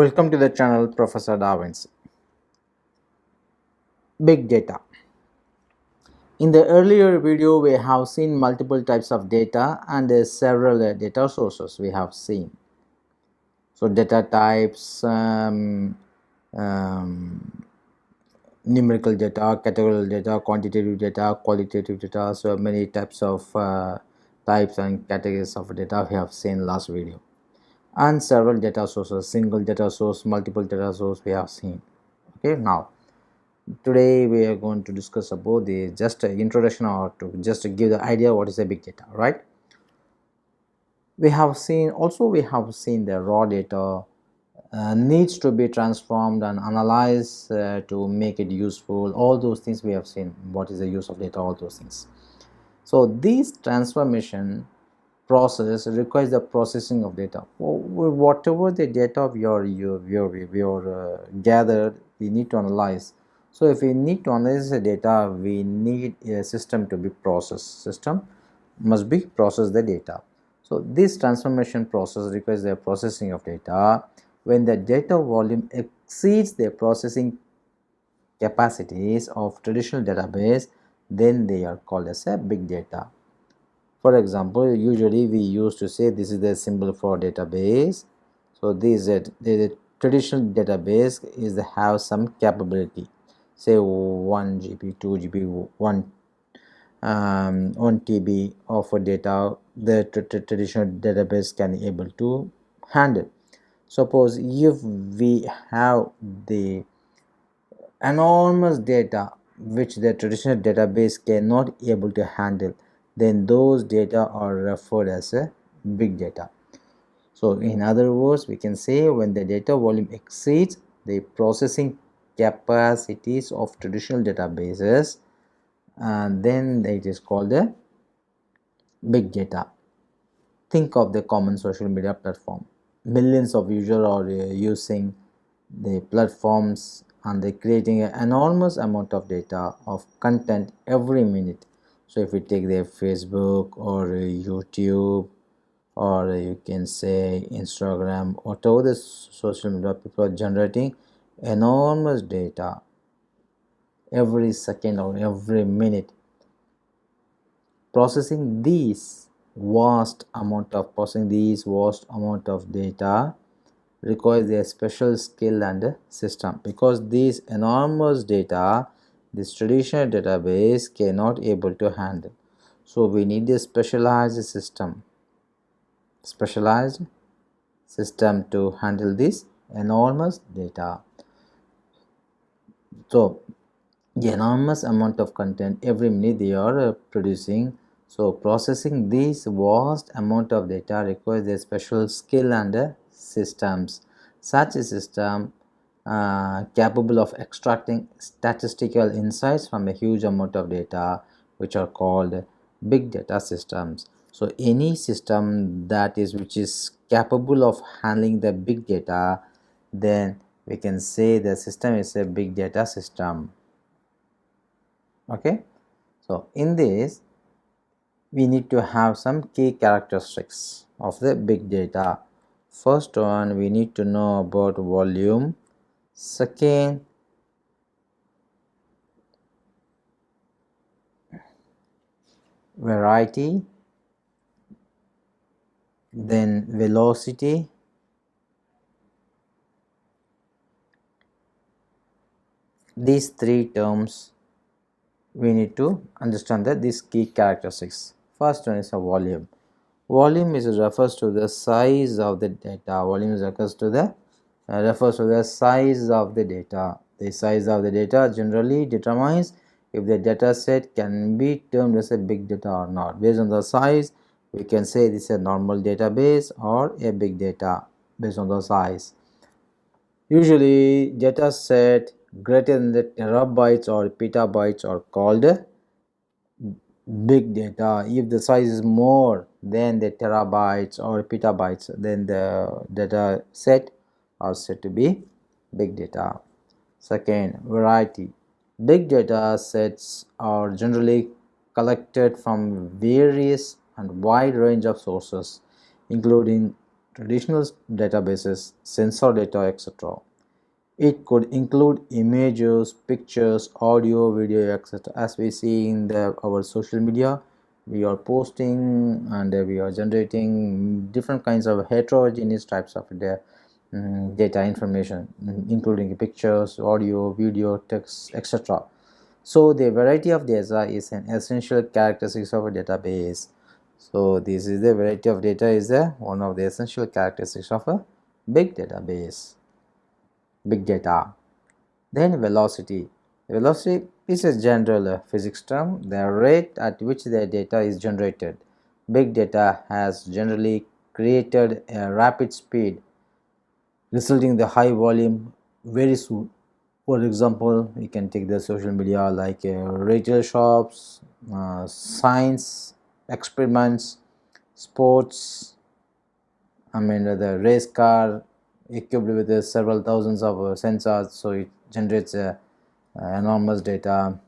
Welcome to the channel Professor Davinci. Big data. In the earlier video, we have seen multiple types of data and several data sources we have seen. So data types, numerical data, categorical data, quantitative data, qualitative data. So many types of types and categories of data we have seen last video. And several data sources, single data source, multiple data source we have seen. Okay, now today we are going to discuss about the just introduction or to just give the idea what is a big data, right? We have seen the raw data needs to be transformed and analyzed to make it useful. All those things we have seen, what is the use of data, all those things. So this transformation process requires the processing of data. Whatever the data gathered, we need to analyze. So if we need to analyze the data, we need a system to be processed. System must be process the data. So this transformation process requires the processing of data. When the data volume exceeds the processing capacities of traditional database, then they are called as a big data. For example, usually we used to say this is the symbol for database. So this the traditional database is have some capability, say 1 GB, 2 GB, 1 TB of data the traditional database can able to handle. Suppose if we have the enormous data which the traditional database cannot able to handle, then those data are referred as a big data. So in other words, we can say when the data volume exceeds the processing capacities of traditional databases, and then it is called a big data. Think of the common social media platform. Millions of users are using the platforms and they're creating an enormous amount of data of content every minute. So if we take their Facebook or YouTube, or you can say Instagram, whatever the social media, people are generating enormous data every second or every minute. Processing these vast amount of data requires a special skill and system, because these enormous data this traditional database cannot able to handle. So we need a specialized system to handle this enormous data. So the enormous amount of content every minute they are producing. So processing this vast amount of data requires a special skill and systems. Such a system capable of extracting statistical insights from a huge amount of data, which are called big data systems. So any system which is capable of handling the big data, then we can say the system is a big data system. Okay, so in this we need to have some key characteristics of the big data. First one, we need to know about volume. Second, variety. Then velocity. These three terms we need to understand that these key characteristics. First one is a volume. Volume refers to the size of the data. Volume refers to the size of the data. The size of the data generally determines if the data set can be termed as a big data or not. Based on the size, we can say this is a normal database or a big data based on the size. Usually, data set greater than the terabytes or petabytes are called big data. If the size is more than the terabytes or petabytes, then the data set are said to be big data. Second, variety. Big data sets are generally collected from various and wide range of sources, including traditional databases, sensor data, etc. It could include images, pictures, audio, video, etc. As we see in our social media, we are posting and we are generating different kinds of heterogeneous types of data information, including pictures, audio, video, text, etc. So the variety of data is an essential characteristic of a database. So this is the variety of data is one of the essential characteristics of a big database, big data. Then velocity. Velocity is a general physics term, the rate at which the data is generated. Big data has generally created a rapid speed, resulting in the high volume very soon. For example, we can take the social media like retail shops, science experiments, sports, the race car equipped with several thousands of sensors, so it generates enormous data.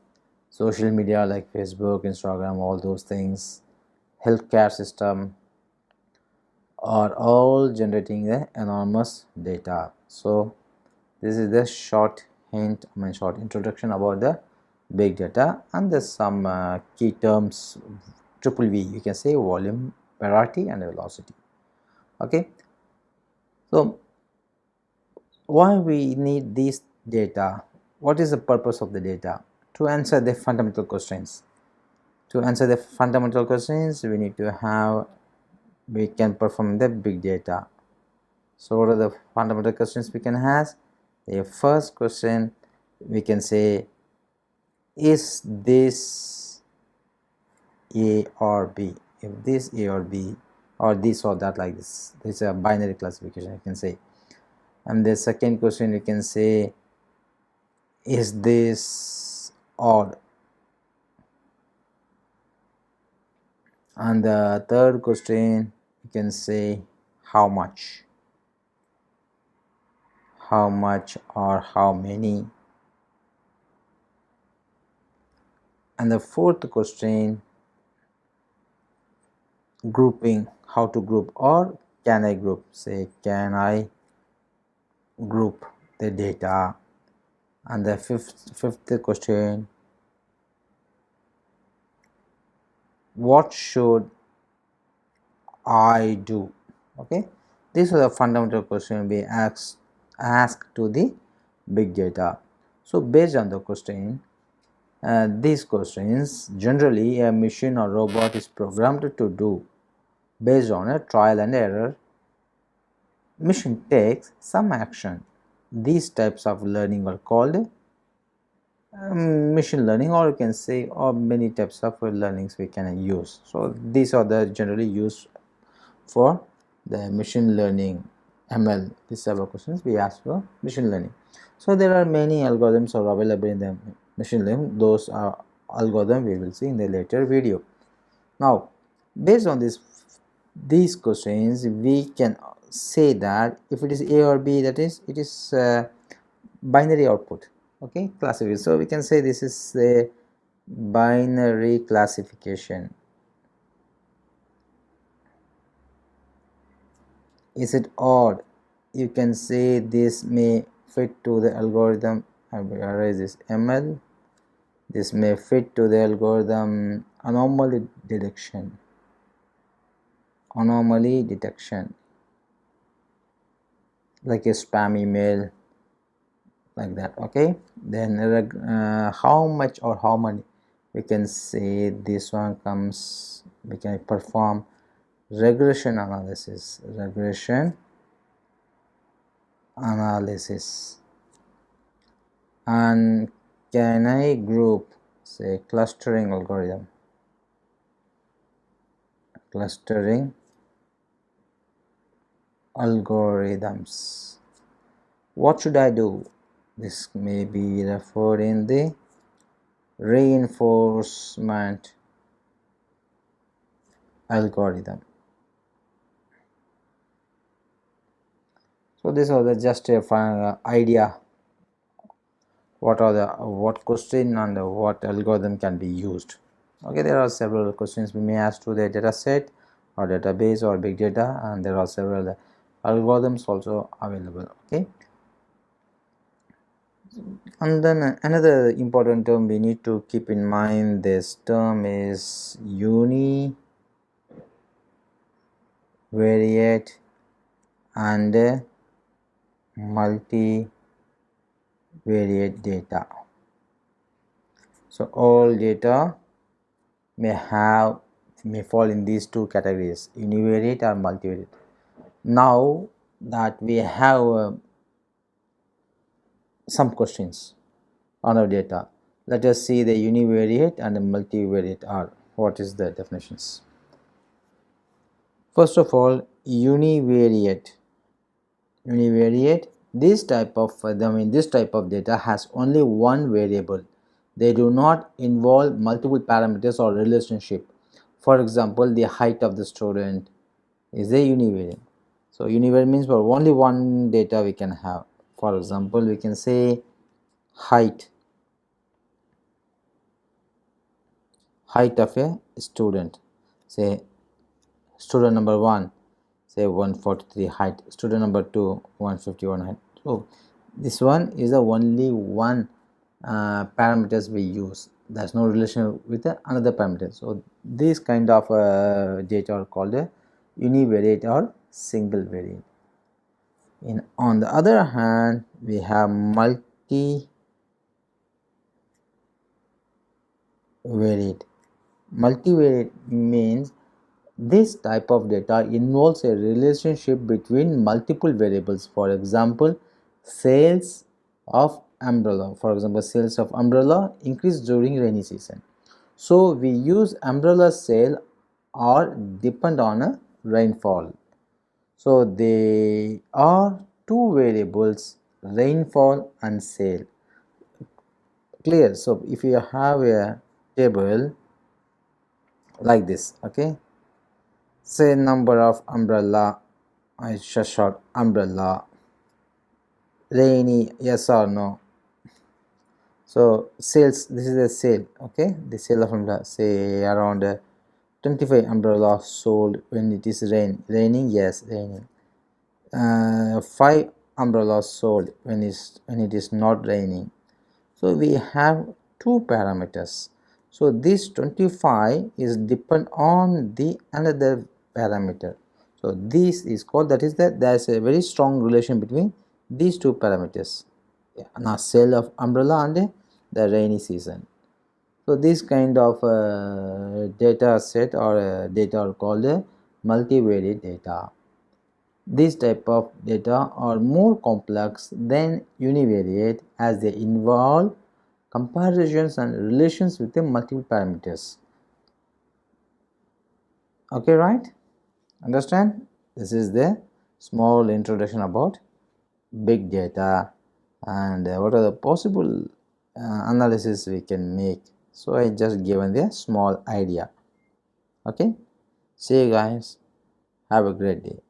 Social media like Facebook, Instagram, all those things, healthcare system are all generating the enormous data. So this is the short hint, short introduction about the big data, and there's some key terms, triple V, you can say volume, variety, and velocity. Okay, so why we need these data? What is the purpose of the data? To answer the fundamental questions. To answer the fundamental questions, we can perform the big data. So what are the fundamental questions we can ask? The first question we can say, is this A or B? If this A or B, or this or that, like this is a binary classification, you can say. And the second question we can say, is this odd? And the third question you can say, how much or how many. And the fourth question, grouping, how to group, or can I group, say can I group the data. And the fifth question, what should I do? Okay, these are the fundamental questions we ask to the big data. So based on the question, these questions generally a machine or robot is programmed to do based on a trial and error. Machine takes some action. These types of learning are called machine learning, or you can say, or many types of learnings we can use. So these are the generally used for the machine learning, ML. These are the questions we ask for machine learning. So there are many algorithms are available in the machine learning. Those are algorithms we will see in the later video. Now based on these questions, we can say that if it is A or B, that is, it is binary output. Okay, classification. So we can say this is a binary classification. Is it odd? You can say this may fit to the algorithm. I will erase this ML. This may fit to the algorithm anomaly detection. Like a spam email, like that. Okay, then how much or how many, we can say this one comes, we can perform regression analysis. And can I group, say clustering algorithms. What should I do? This may be referred in the reinforcement algorithm. So this was just a idea what question and what algorithm can be used. Okay, there are several questions we may ask to the data set or database or big data, and there are several algorithms also available. Okay, and then another important term we need to keep in mind, this term is univariate and multivariate data. So all data may fall in these two categories, univariate or multivariate. Now that we have some questions on our data, let us see the univariate and the multivariate are. What is the definitions? First of all, univariate. This type of data has only one variable. They do not involve multiple parameters or relationship. For example, the height of the student is a univariate. So univariate means for only one data we can have. For example, we can say height of a student. Say student number 1, say 143 height, student number 2 151 height. So this one is the only one parameters we use. There's no relation with another parameter. So these kind of data are called a univariate or single variate. On the other hand, we have multivariate. Multivariate means this type of data involves a relationship between multiple variables. For example, sales of umbrella. Sales of umbrella increase during rainy season. So we use umbrella sale or depend on a rainfall. So they are two variables, rainfall and sale. Clear? So if you have a table like this, okay, say number of umbrella, I just short umbrella, rainy, yes or no. So sales, this is a sale, okay, the sale of umbrella, say around 25 umbrella sold when it is raining, yes, raining. 5 umbrellas sold when it is not raining. So we have two parameters. So this 25 is depend on the another parameter. So this is called, that is that there is a very strong relation between these two parameters. Now sale of umbrella and the rainy season. So this kind of data set or data are called multivariate data. These type of data are more complex than univariate as they involve comparisons and relations with the multiple parameters. Okay, right? Understand? This is the small introduction about big data and what are the possible analysis we can make. So I just given the small idea. Okay, see you guys, have a great day.